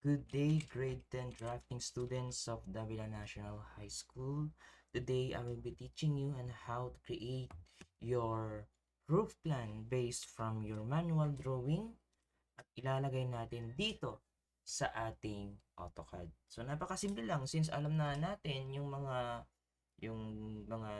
Good day, grade 10 drafting students of Davila National High School. Today, I will be teaching you on how to create your roof plan based from your manual drawing at ilalagay natin dito sa ating AutoCAD. So, napakasimple lang since alam na natin yung mga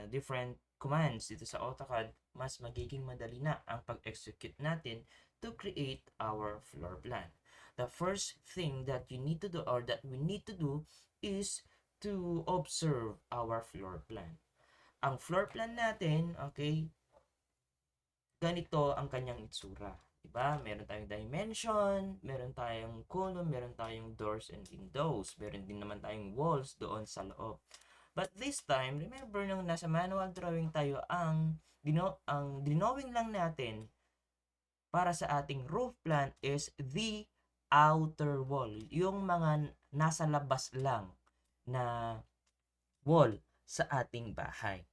different commands dito sa AutoCAD, mas magiging madali na ang pag-execute natin to create our floor plan. The first thing that you need to do or that we need to do is to observe our floor plan. Ang floor plan natin, okay, ganito ang kanyang itsura. Diba? Meron tayong dimension, meron tayong column, meron tayong doors and windows, meron din naman tayong walls doon sa loob. But this time, remember nung nasa manual drawing tayo, ang dinowing lang natin para sa ating roof plan is the outer wall. Yung mga nasa labas lang na wall sa ating bahay.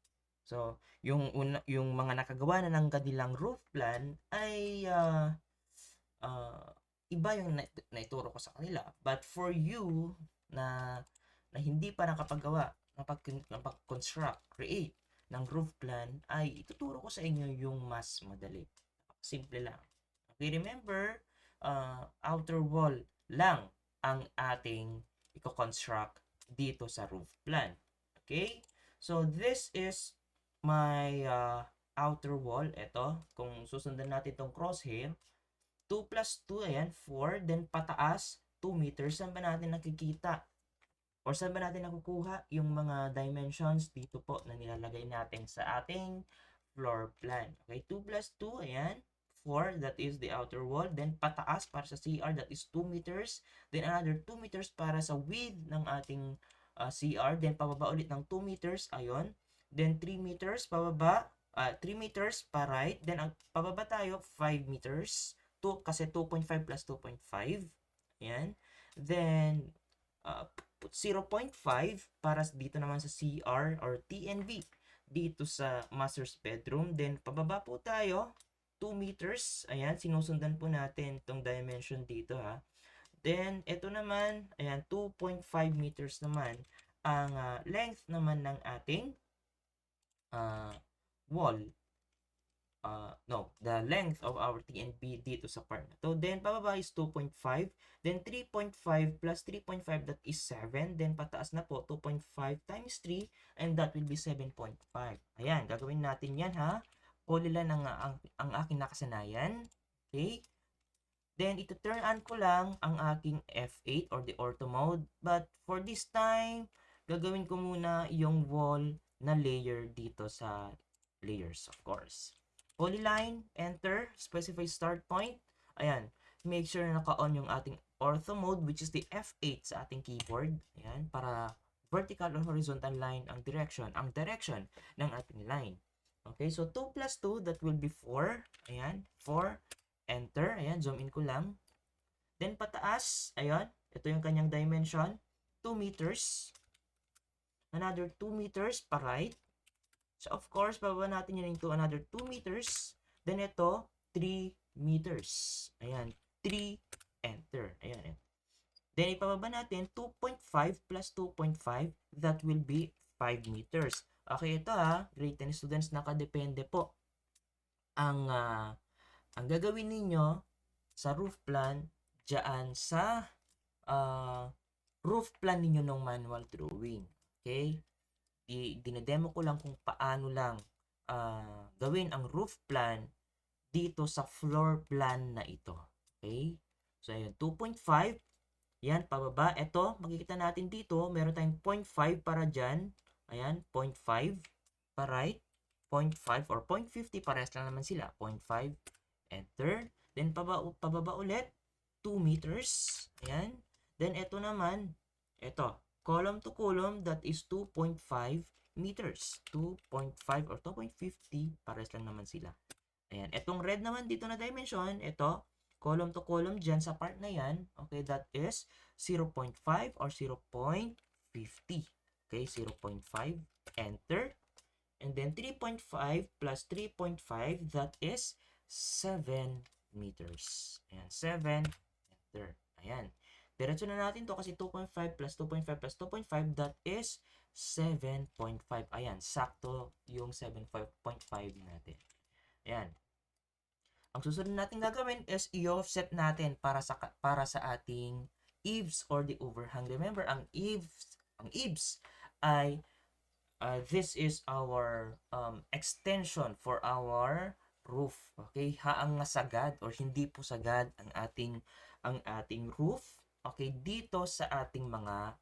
So, yung mga nakagawa na ng kanilang roof plan ay uh, iba yung naituro ko sa kanila. But for you na hindi pa nakapagawa, nakapag-construct, create ng roof plan, ay ituturo ko sa inyo yung mas madali. Simple lang. Okay, remember, outer wall lang ang ating i-construct dito sa roof plan. Okay? So, this is my outer wall. Ito, kung susundan natin itong crosshair, 2 plus 2, ayan, 4. Then, pataas, 2 meters. Saan ba natin nakikita? Or saan ba natin nakukuha yung mga dimensions dito po na nilalagay natin sa ating floor plan. Okay, 2 plus 2, ayan. 4, that is the outer wall. Then, pataas para sa CR, that is 2 meters. Then, another 2 meters para sa width ng ating CR. Then, pababa ulit ng 2 meters, ayon. Then, 3 meters, pababa. 3 meters pa right. Then, pababa tayo, 5 meters. 2, kasi 2.5 plus 2.5. Ayan. Then, put 0.5 para dito naman sa CR or TNV dito sa master's bedroom. Then, pababa po tayo, 2 meters. Ayan, sinusundan po natin itong dimension dito ha. Then, ito naman, ayan, 2.5 meters naman ang length naman ng ating wall. No, the length of our TNB dito sa part na to. Then, pababa is 2.5. Then, 3.5 plus 3.5, that is 7. Then, pataas na po, 2.5 times 3, and that will be 7.5. Ayan, gagawin natin yan ha. Polyline ang aking nakasanayan. Okay? Then, ito turn on ko lang ang aking F8 or the ortho mode. But, for this time, gagawin ko muna yung wall na layer dito sa layers, of course. Polyline, enter, specify start point. Ayan, make sure na naka-on yung ating ortho mode, which is the F8 sa ating keyboard. Ayan, para vertical or horizontal line ang direction ng ating line. Okay, so 2 plus 2, that will be 4. Ayan, 4, enter. Ayan, zoom in ko lang. Then pataas, ayan, ito yung kanyang dimension, 2 meters. Another 2 meters pa right. So, of course, bababa natin yan into another 2 meters. Then, ito, 3 meters. Ayan, 3, enter. Ayan. Then, ipababa natin 2.5 plus 2.5. That will be 5 meters. Okay, ito grade 10 students, nakadepende po. Ang gagawin ninyo sa roof plan, dyan sa roof plan ninyo ng manual drawing. Okay? Dinedemo ko lang kung paano lang gawin ang roof plan dito sa floor plan na ito. Okay? So, ayun, 2.5. Yan, pababa. Ito, makikita natin dito, meron tayong 0.5 para dyan. Ayan, 0.5 pa right. 0.5 or 0.50, parehas lang naman sila. 0.5, enter. Then, pababa ulit, 2 meters. Ayan. Then, ito naman, ito, column to column, that is 2.5 meters. 2.5 or 2.50, pares lang naman sila. Ayan. Itong red naman dito na dimension, ito, column to column dyan sa part na yan. Okay, that is 0.5 or 0.50. Okay, 0.5, enter. And then 3.5 plus 3.5, that is 7 meters. Ayan, 7, enter. Ayan. Diretso na natin to kasi 2.5 plus 2.5 plus 2.5, that is 7.5. Ayan, sakto yung 7.5 natin. Ayan. Ang susunod natin gagawin is i-offset natin para sa ating eaves or the overhang. Remember, ang eaves ay this is our extension for our roof. Okay? Haang nga sagad or hindi po sagad ang ating roof. Okay, dito sa ating mga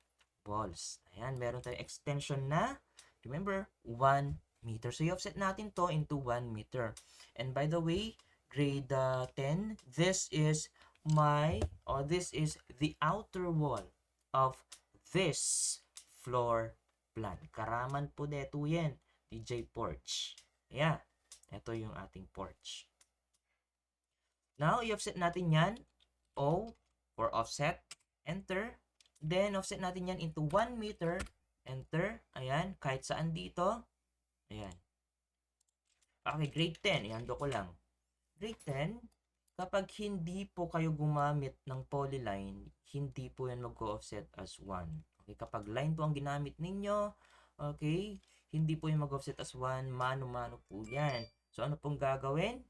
walls. Ayan, meron tayong extension na, remember, 1 meter. So, i-offset natin to into 1 meter. And by the way, grade 10, this is the outer wall of this floor plan. Karaman po deto yan, DJ porch. Ayan, ito yung ating porch. Now, i-offset natin yan, O for offset, enter. Then, offset natin yan into 1 meter, enter. Ayan, kahit saan dito. Ayan. Okay, grade 10, ihando ko lang. Grade 10, kapag hindi po kayo gumamit ng polyline, hindi po yan mag-offset as 1. Okay, kapag line po ang ginamit ninyo, okay, hindi po yung mag-offset as 1, mano-mano po yan. So, ano pong gagawin?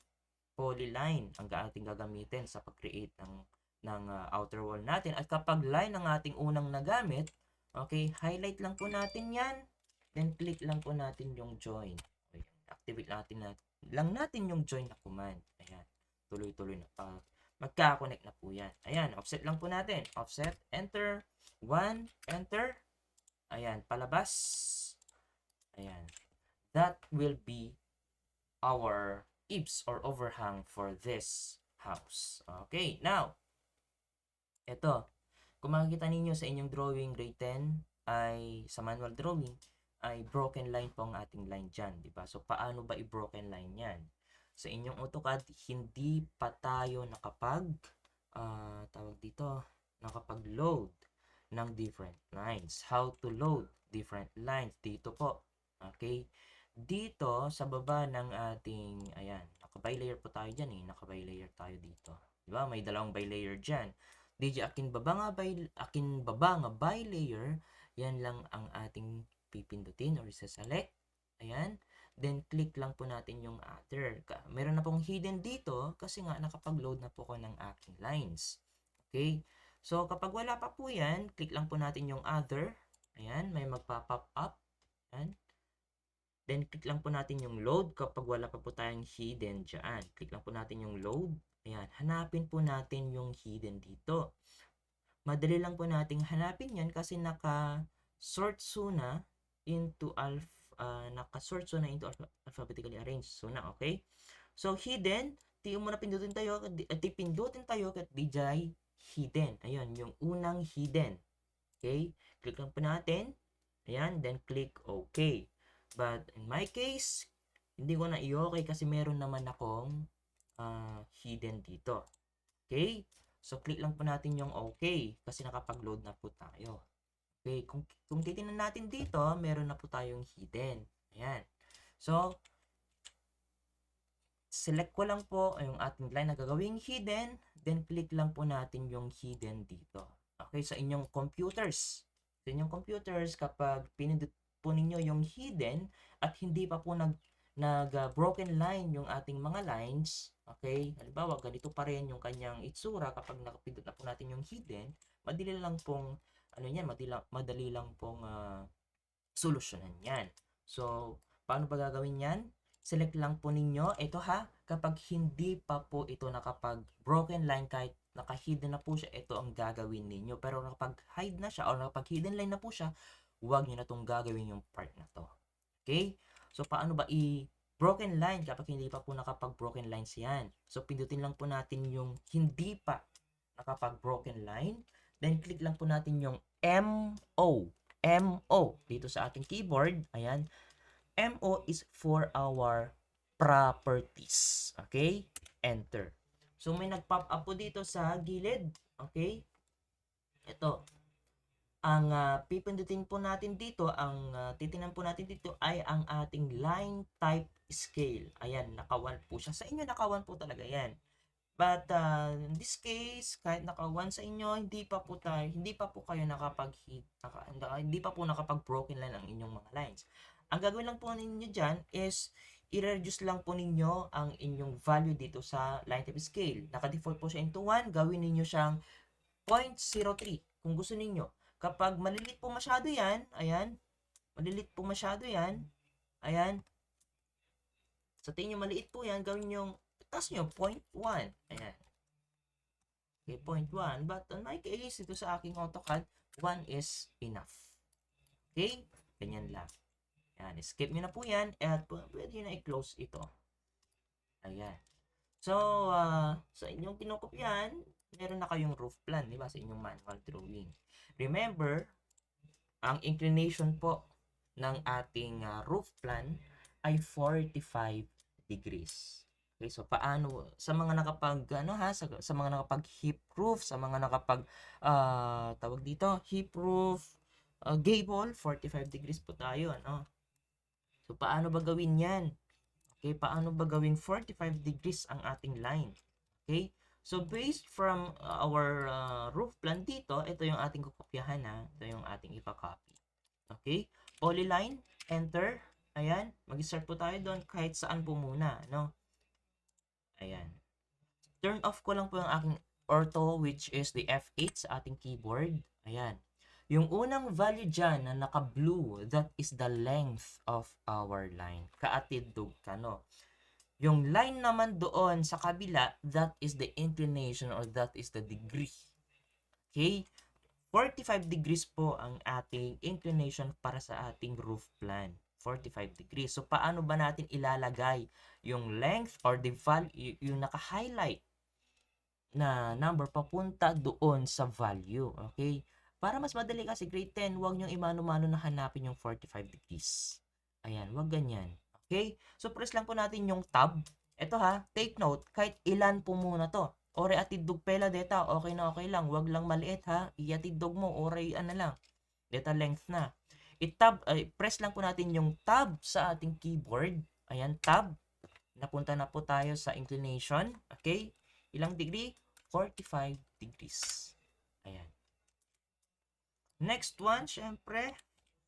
Polyline ang ating gagamitin sa pag-create ng outer wall natin. At kapag line ang ating unang nagamit, okay, highlight lang po natin yan, then click lang po natin yung join. Okay, activate lang natin yung join na command. Ayan, tuloy-tuloy na magka-connect na po yan. Ayan, offset lang po natin. Offset, enter, 1, enter. Ayan, palabas. Ayan. That will be our eaves or overhang for this house. Okay, now, ito. Kung makikita ninyo sa inyong drawing, grade 10, ay sa manual drawing, ay broken line po ang ating line dyan, di ba? So, paano ba i-broken line yan? Sa inyong AutoCAD, hindi pa tayo nakapag-load ng different lines. How to load different lines? Dito po. Okay? Dito, sa baba ng ating, ayan, naka-bilayer po tayo dyan eh. Naka-bilayer tayo dito. Di ba? May dalawang bilayer dyan. Akin baba nga bilayer, yan lang ang ating pipindutin or isa-select. Ayan. Then, click lang po natin yung other. Meron na pong hidden dito kasi nga nakapag-load na po ko ng aking lines. Okay? So, kapag wala pa po yan, click lang po natin yung other. Ayan, may magpa-pop up. Ayan. Then, click lang po natin yung load kapag wala pa po tayong hidden dyan. Click lang po natin yung load. Ayan, hanapin po natin yung hidden dito. Madali lang po nating hanapin yan kasi naka-sort na into alphabetically arranged. So na, okay? So, hidden, pindutin tayo kat DJ hidden. Ayan, yung unang hidden. Okay? Click lang po natin. Ayan, then click OK. But in my case, hindi ko na i-okay kasi meron naman akong hidden dito. Okay? So, click lang po natin yung OK kasi nakapag-load na po tayo. Okay? Kung titingnan natin dito, meron na po tayong hidden. Ayan. So, select ko lang po yung ating line na gagawing hidden, then click lang po natin yung hidden dito. Okay? Sa inyong computers. Kapag pinindot po ninyo yung hidden at hindi pa po nag-broken line yung ating mga lines, okay? Halimbawa, ganito pa rin yung kanyang itsura kapag nakapindot na po natin yung hidden, madali lang pong solusyonan yan. So, paano ba gagawin yan? Select lang po ninyo, ito kapag hindi pa po ito nakapag-broken line, kahit naka-hidden na po siya, ito ang gagawin ninyo. Pero nakapag-hide na siya o nakapag-hidden line na po siya, huwag nyo na itong gagawin yung part na to. Okay? So, paano ba broken line kapag hindi pa po nakapag-broken lines yan? So, pindutin lang po natin yung hindi pa nakapag-broken line. Then, click lang po natin yung MO. Dito sa ating keyboard. Ayan. MO is for our properties. Okay? Enter. So, may nag-pop up po dito sa gilid. Okay? Ito. Ang pipindutin po natin dito, ang titingnan po natin dito ay ang ating line type scale. Ayan, naka 1 po siya. Sa inyo naka 1 po talaga yan. But in this case, kahit naka 1 sa inyo, hindi pa po kayo nakapag-hit, hindi pa po nakapag-broken line ang inyong mga lines. Ang gagawin lang po ninyo dyan is, i-reduce lang po ninyo ang inyong value dito sa line type scale. Naka-default po siya into 1, gawin ninyo siyang 0.03 kung gusto ninyo. Kapag malilit po masyado yan, ayan, malilit po masyado yan, ayan, sa tingin nyo maliit po yan, gawin nyo, taas nyo, 0.1. Ayan. Okay, 0.1. But on my case, ito sa aking AutoCAD, 1 is enough. Okay? Ganyan lang. Ayan. Skip nyo na po yan at pwede nyo na i-close ito. Ayan. So, sa inyong kinokopyan, meron na kayong roof plan, di ba? Sa inyong manual drawing. Remember, ang inclination po ng ating roof plan ay 45 degrees. Okay, so paano sa mga nakapag sa mga nakapag hip roof, sa mga nakapag tawag dito, hip roof, gable, 45 degrees po tayo, ano? So paano ba gawin 'yan? Okay, paano ba gawing 45 degrees ang ating line? Okay? So based from our roof plan dito, ito yung ating kokopyahan ha. Ito yung ating ipa-copy. Okay? Polyline, enter. Ayan, mag-start po tayo doon kahit saan po muna, no? Ayan. Turn off ko lang po yung aking ortho, which is the F8 sa ating keyboard. Ayan. Yung unang value dyan na naka-blue, that is the length of our line. Kaatidog ka, no? Yung line naman doon sa kabila, that is the inclination or that is the degree. Okay? 45 degrees po ang ating inclination para sa ating roof plan. 45 degrees. So, paano ba natin ilalagay yung length or the value, yung naka-highlight na number papunta doon sa value? Okay? Para mas madali kasi grade 10, huwag nyo imano-mano na hanapin yung 45 degrees. Ayan, huwag ganyan. Okay? So, press lang po natin yung tab. Ito ha, take note, kahit ilan po muna to. Ore atidog pela data, okay na okay lang. Huwag lang maliit ha. Iatidog mo, ore ano lang. Data length na. Press lang po natin yung tab sa ating keyboard. Ayan, tab. Napunta na po tayo sa inclination. Okay? Ilang degree? 45 degrees. Ayan. Next one, syempre,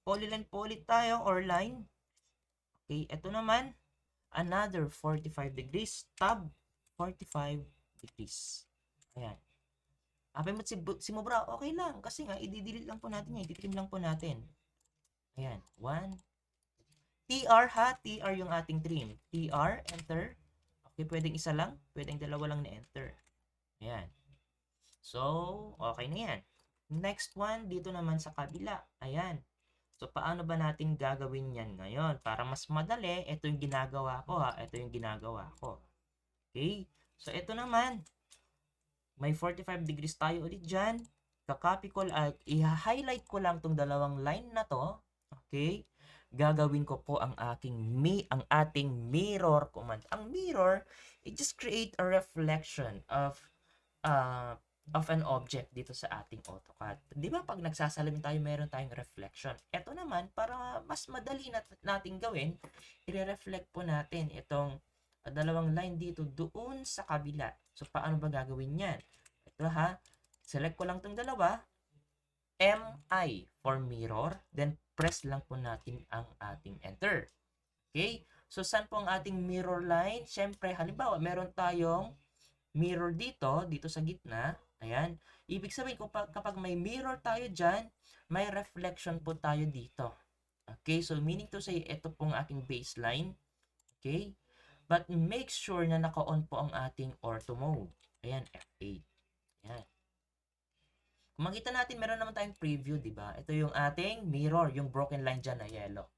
polyline poly tayo or line. Okay, ito naman, another 45 degrees. Tab, 45 degrees. Ayan. Apay mo si Mobra, okay lang. Kasi nga, i-delete lang po natin yan. I-trim lang po natin. Ayan. 1. TR ha. TR yung ating trim. TR, enter. Okay, pwedeng isa lang. Pwedeng dalawa lang na enter. Ayan. So, okay na yan. Next one, dito naman sa kabila. Ayan. So, paano ba natin gagawin yan ngayon? Para mas madali, ito yung ginagawa ko ha. Ito yung ginagawa ko. Okay. So, ito naman. May 45 degrees tayo ulit dyan. Kakopy ko, i-highlight ko lang tong dalawang line na to. Okay? Gagawin ko po ang ating mirror command. Ang mirror, it just create a reflection of an object dito sa ating AutoCAD. Di ba pag nagsasalamin tayo, meron tayong reflection. Ito naman, para mas madali nating gawin, i-reflect po natin itong dalawang line dito doon sa kabila. So, paano ba gagawin yan? Ito ha, select ko lang itong dalawa, MI for mirror, then press lang po natin ang ating enter. Okay? So, saan po ang ating mirror line? Siyempre, halimbawa, meron tayong mirror dito sa gitna. Ayan. Ibig sabihin, kapag may mirror tayo dyan, may reflection po tayo dito. Okay? So, meaning to say, ito pong aking baseline. Okay? But make sure na naka-on po ang ating ortho mode. Ayan, F8. Ayan. Kung makita natin, meron naman tayong preview, di ba? Ito yung ating mirror, yung broken line dyan na yellow.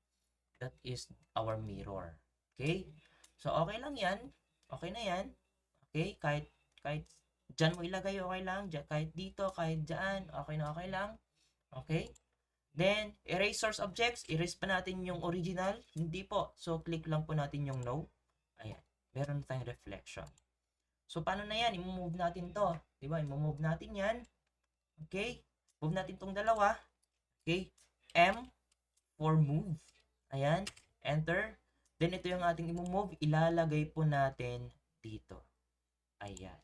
That is our mirror. Okay? So, okay lang yan. Okay na yan. Okay? Kahit dyan mo ilagay, okay lang. Kahit dito, kahit dyan, okay na okay lang. Okay? Then, erase source objects. Erase pa natin yung original. Hindi po. So, click lang po natin yung no. Ayan. Meron tayong reflection. So, paano na yan? I-move natin to. Diba? I-move natin yan. Okay? Move natin tong dalawa. Okay? M for move. Ayan. Enter. Then, ito yung ating i-move. Ilalagay po natin dito. Ayan.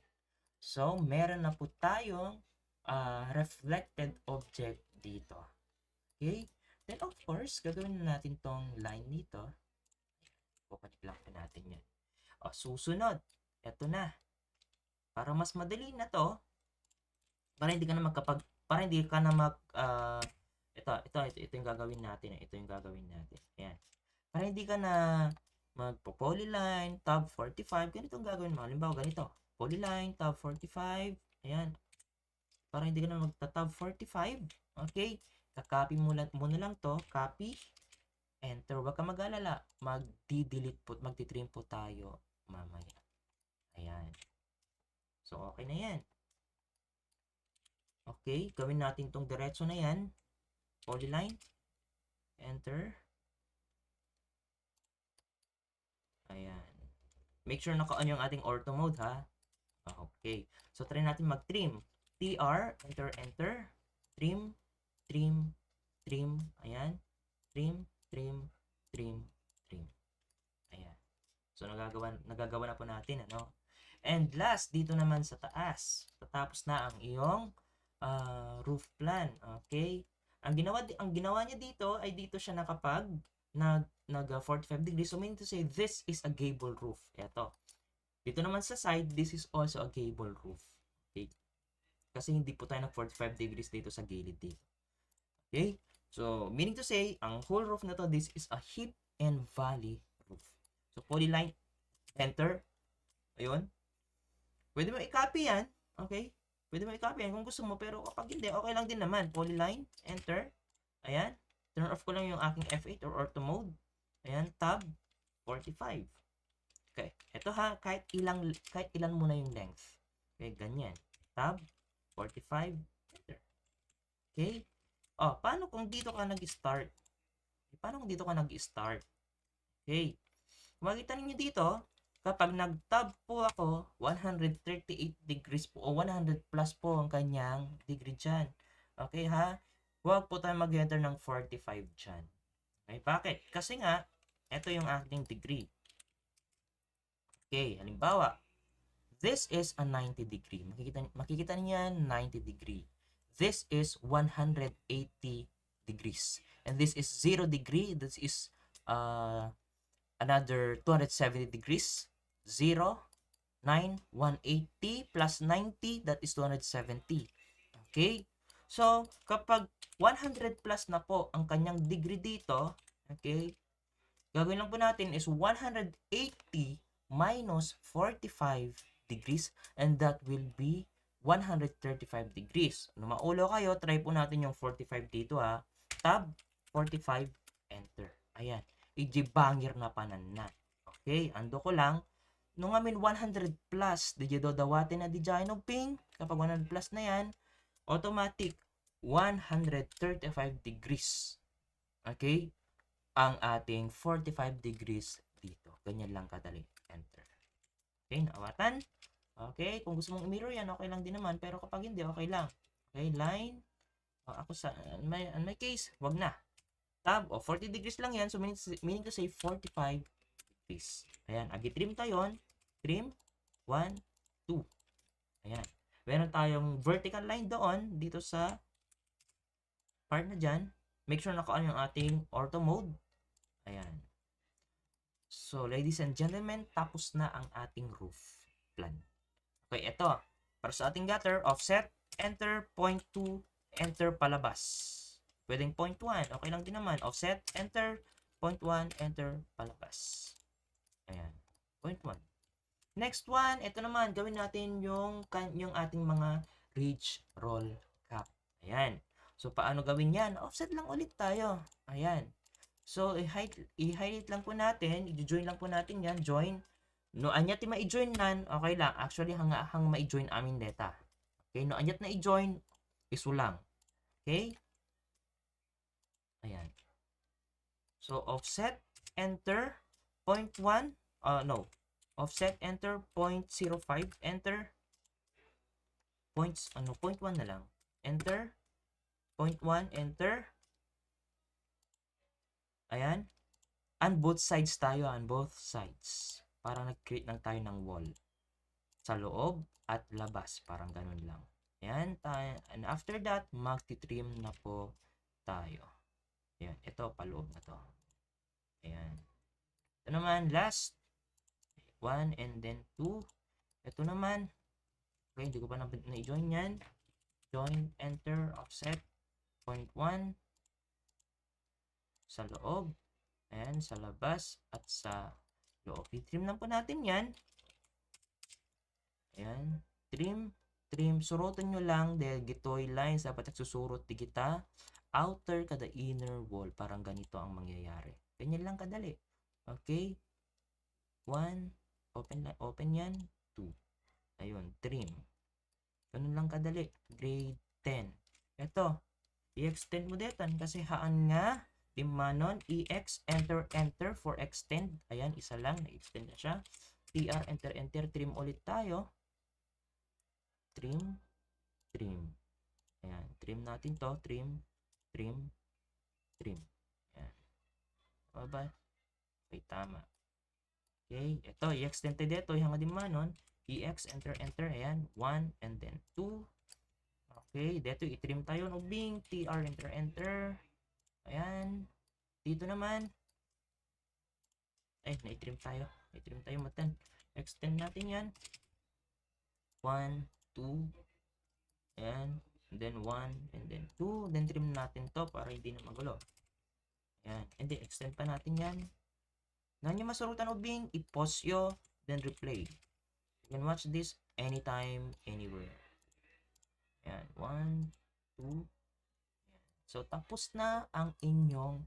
So, meron na po tayong reflected object dito. Okay? Then, of course, gagawin na natin tong line dito. Pupanik lang po natin yan. O, susunod. Ito na. Para mas madali na to, para hindi ka na para hindi ka na ito yung gagawin natin. Ito yung gagawin natin. Ayan. Para hindi ka na magpo-polyline, tab 45, ganito ang gagawin mo. Halimbawa, ganito. Polyline, tab 45. Ayan. Para hindi ka na magta-tab 45. Okay? Kakopy mo na lang to. Copy. Enter. Huwag ka mag-alala. Magdi-delete po, magti-trim po tayo mamaya. Ayan. So, okay na yan. Okay, gawin natin tong diretso na yan. Polyline. Enter. Ayan. Make sure naka-on yung ating ortho mode, ha? Okay. So, try natin mag-trim. TR, enter, enter. Trim, trim, trim. Ayan. Trim, trim, trim, trim. Ayan. So, nagagawa na po natin, ano? And last, dito naman sa taas. Tatapos na ang iyong roof plan. Okay? Ang ginawa niya dito ay dito siya nag 45 degrees. So, meaning to say, this is a gable roof. Ito. Dito naman sa side, this is also a gable roof. Okay? Kasi hindi po tayo nag 45 degrees dito sa gilid dito. Okay? So, meaning to say, ang whole roof na to, this is a hip and valley roof. So, polyline, enter. Ayun. Pwede mo i-copy yan. Okay? Pwede mo i-copy yan kung gusto mo. Pero kapag hindi, okay lang din naman. Polyline, enter. Ayan. Turn off ko lang yung aking F8 or ortho mode. Ayan. Tab 45. Okay. Ito ha, kahit ilan muna yung length. Okay, ganyan. Tab 45. Enter. Okay. Paano kung dito ka nag-start? Paano kung dito ka nag-start? Okay. Makikita niyo dito, kapag nag-tab po ako, 138 degrees po o 100 plus po ang kanyang degree dyan. Okay ha? Huwag po tayo mag-enter ng 45 dyan. Okay, bakit? Kasi nga, ito yung ating degree. Okay, halimbawa, this is a 90 degree. Makikita niyo yan, 90 degree. This is 180 degrees. And this is 0 degree. This is another 270 degrees. 0, 9, 180 plus 90, that is 270. Okay? So, kapag 100 plus na po ang kanyang degree dito, okay, gagawin lang po natin is 180 minus 45 degrees, and that will be 135 degrees. Ano maulo kayo, try po natin yung 45 dito ha. Tab 45, enter. Ayan. Ijibangir na panan na. Okay, ando ko lang. Nung amin 100 plus, di dawatin na di dyan ng ping. Kapag 100 plus na yan, automatic 135 degrees. Okay? Ang ating 45 degrees dito. Ganyan lang kadali. Enter. Okay, naawatan. Okay, kung gusto mong i-mirror yan, okay lang din naman. Pero kapag hindi, okay lang. Okay, line. Ako sa, in my case, wag na. Tab, 40 degrees lang yan. So, meaning to say 45 degrees. Ayan, agi-trim tayo. Trim, 1, 2. Ayan. Meron tayong vertical line doon, dito sa part na dyan. Make sure naka-on yung ating ortho mode. Ayan. So, ladies and gentlemen, tapos na ang ating roof plan. Okay, ito. Para sa ating gutter, offset, enter, point 2, enter, palabas. Pwedeng point 1, okay lang din naman. Offset, enter, point 1, enter, palabas. Ayan, point 1. Next one, ito naman, gawin natin yung ating mga ridge roll cap. Ayan. So, paano gawin yan? Offset lang ulit tayo. Ayan. So, i-highlight lang po natin, i-join lang po natin yan, join. No, anyat ma-join nan, okay lang. Actually, hang ma-join amin data. Okay, no, anyat na i-join, iso lang. Okay? Ayan. So, offset, enter, point 1, no. Offset, enter, 0.05, enter. Point 1 na lang. Enter. Point 1, enter. Ayan. And both sides tayo, on both sides. Para nag-create lang tayo ng wall. sa loob at labas. Parang ganun lang. Ayan. And after that, magti-trim na po tayo. Ayan. Ito, paloob na to. Ayan. Ito naman, last. 1 and then 2. Ito naman. Okay, hindi ko pa na-join yan. Join, enter, offset. 0.1. Sa loob. Ayan, sa labas at sa loob. I-trim lang po natin yan. Ayan. Trim. Trim. Surutan nyo lang dahil gitoy lines. Dapat nagsusurot di kita. Outer kada inner wall. Parang ganito ang mangyayari. Ganyan lang kadali. Okay. 1. Open yan. 2. Ayun. Trim. Ganun lang kadali. Grade 10. Ito. I-extend mo detan kasi haan nga. Manon, EX, enter, enter for extend. Ayan, isa lang. Na-extend na siya. TR, enter, enter. Trim ulit tayo. Trim, trim. Ayan, trim natin to. Trim, trim, trim. Ayan. Baba. Okay, tama. Okay, ito, i-extend tayo dito. Hanga din manon. EX, enter, enter. Ayan, 1 and then 2. Okay, dito i-trim tayo. Ubing, TR, enter, enter. Ayan. Dito naman. Ay, na-trim tayo. Na-trim tayo matan. Extend natin yan. 1, 2. Ayan. And then 1. And then 2. Then trim natin to para hindi na magulo. Ayan. And then extend pa natin yan. Na nyo masurutan ubing, i-pause yo. Then replay. You can watch this anytime, anywhere. Ayan. 1, 2. So, tapos na ang inyong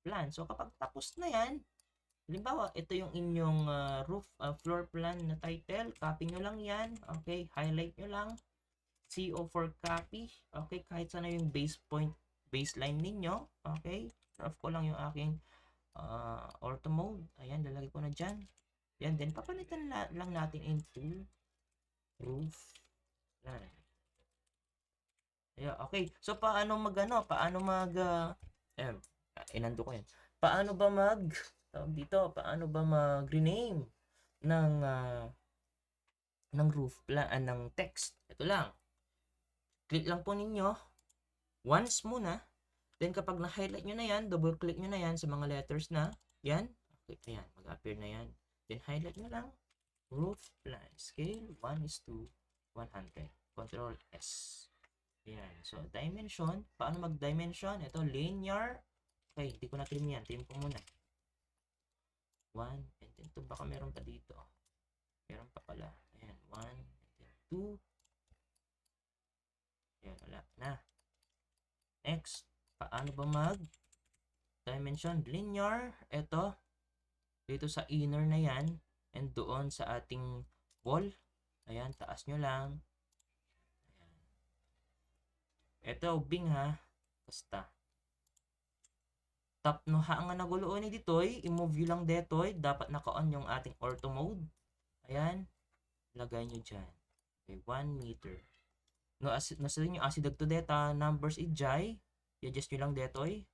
plan. So, kapag tapos na yan, halimbawa, ito yung inyong roof floor plan na title. Copy nyo lang yan. Okay, highlight nyo lang. CO for copy. Okay, kahit sana yung baseline ninyo. Okay, rough ko lang yung aking ortho mode. Ayan, lalagay ko na dyan. Yan, then papalitan lang natin into roof plan. Yeah, okay. So paano inando ko yan. Paano ba paano ba mag-rename ng roof plan ng text? Ito lang. Click lang po ninyo once muna. Then kapag na-highlight nyo na yan, double click nyo na yan sa mga letters na yan. Okay, ayan, mag-appear na yan. Then highlight nyo lang roof plan. Scale 1:100. Control S. Ayan. So, dimension. Paano mag-dimension? Ito, linear. Okay, hindi ko na trim yan. Trim ko muna. 1, and then 2. Baka meron pa dito. Meron pa pala. Ayan, 1, and then 2. Ayan, wala na. Next, paano ba mag-dimension? Linear. Ito, dito sa inner na yan. And doon sa ating wall. Ayan, taas nyo lang. Ito, bing ha. Basta. Tap no ha nga naguloon ni ditoy. I-move yun lang detoy. Dapat naka-on yung ating ortho mode. Ayan. Lagay nyo dyan. Okay, 1 meter. No, nasa inyo acidag to data. Numbers ijay. I-adjust nyo lang detoy.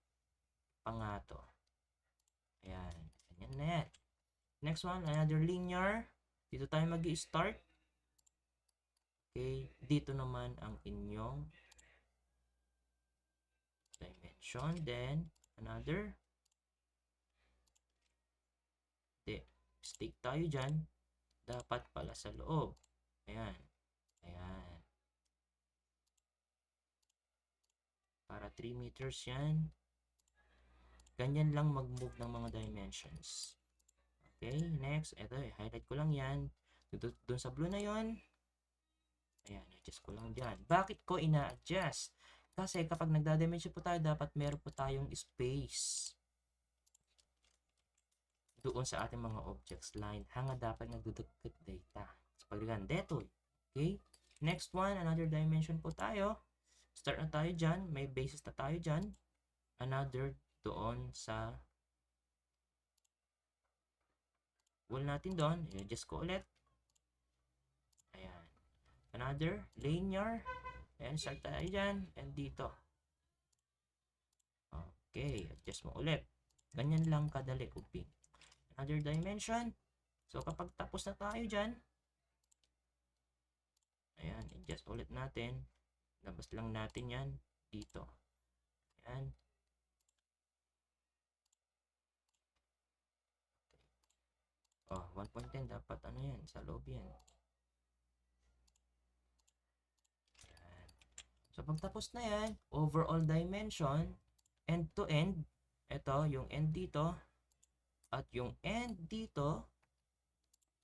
Pangato. Ayan. Ganyan na yan. Next one, another linear. Dito tayo mag-i-start. Okay. Dito naman ang inyong dimension, then another stick tayo dyan, dapat pala sa loob. Ayan, ayan, para 3 meters yan. Ganyan lang mag-move ng mga dimensions. Okay, next, eto, highlight ko lang yan doon sa blue na yon. Ayan, adjust ko lang dyan. Bakit ko ina-adjust? Kasi kapag nagda-dimension po tayo, dapat meron po tayong space doon sa ating mga objects line. Hanga dapat nagdudugtog data. So, pagligan, detoy. Okay? Next one, another dimension po tayo. Start na tayo dyan. May basis na tayo dyan. Another doon sa wall natin doon. I-adjust ko ulit. Ayan. Another linear. Ayan, start tayo dyan. And dito. Okay, adjust mo ulit. Ganyan lang kadali, uping. Another dimension. So, kapag tapos na tayo dyan, Ayan, adjust ulit natin. Labas lang natin yan dito. Ayan. Oh, 1.10 dapat ano yan, sa loob yan. Ayan. So, pagtapos na yan, overall dimension, end to end, ito, yung end dito, at yung end dito,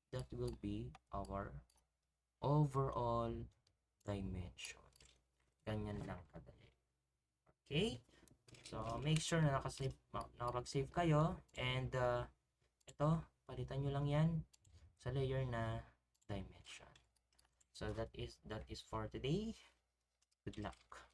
that will be our overall dimension. Ganyan lang kadali. Okay? So, make sure na nakapag-save kayo. And, ito, palitan nyo lang yan sa layer na dimension. So, that is for today. Good luck.